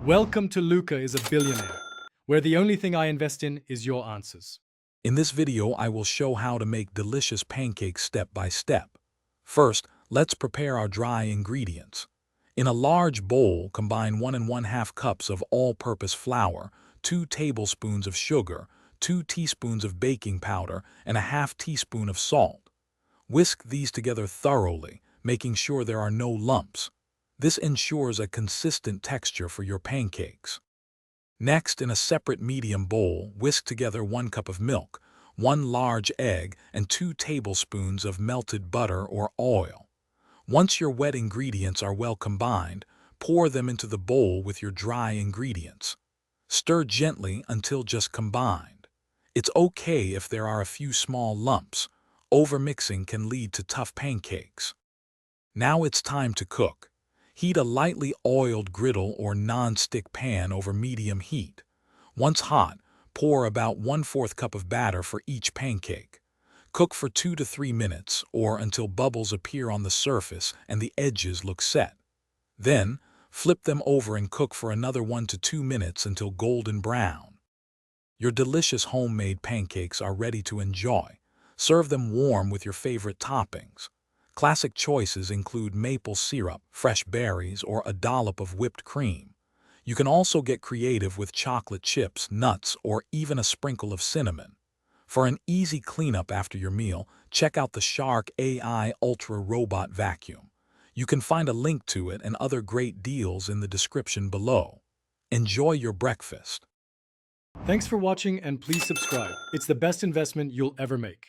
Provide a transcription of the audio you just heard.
Welcome to Luca is a Billionaire, where the only thing I invest in is your answers. In this video, I will show how to make delicious pancakes step by step. First, let's prepare our dry ingredients. In a large bowl, combine 1 1/2 cups of all-purpose flour, 2 tablespoons of sugar, 2 teaspoons of baking powder, and a half teaspoon of salt. Whisk these together thoroughly, making sure there are no lumps. This ensures a consistent texture for your pancakes. Next, in a separate medium bowl, whisk together 1 cup of milk, 1 large egg, and 2 tablespoons of melted butter or oil. Once your wet ingredients are well combined, pour them into the bowl with your dry ingredients. Stir gently until just combined. It's okay if there are a few small lumps. Overmixing can lead to tough pancakes. Now it's time to cook. Heat a lightly oiled griddle or non-stick pan over medium heat. Once hot, pour about 1/4 cup of batter for each pancake. Cook for 2 to 3 minutes or until bubbles appear on the surface and the edges look set. Then, flip them over and cook for another 1 to 2 minutes until golden brown. Your delicious homemade pancakes are ready to enjoy. Serve them warm with your favorite toppings. Classic choices include maple syrup, fresh berries, or a dollop of whipped cream. You can also get creative with chocolate chips, nuts, or even a sprinkle of cinnamon. For an easy cleanup after your meal, check out the Shark AI Ultra Robot Vacuum. You can find a link to it and other great deals in the description below. Enjoy your breakfast. Thanks for watching and please subscribe. It's the best investment you'll ever make.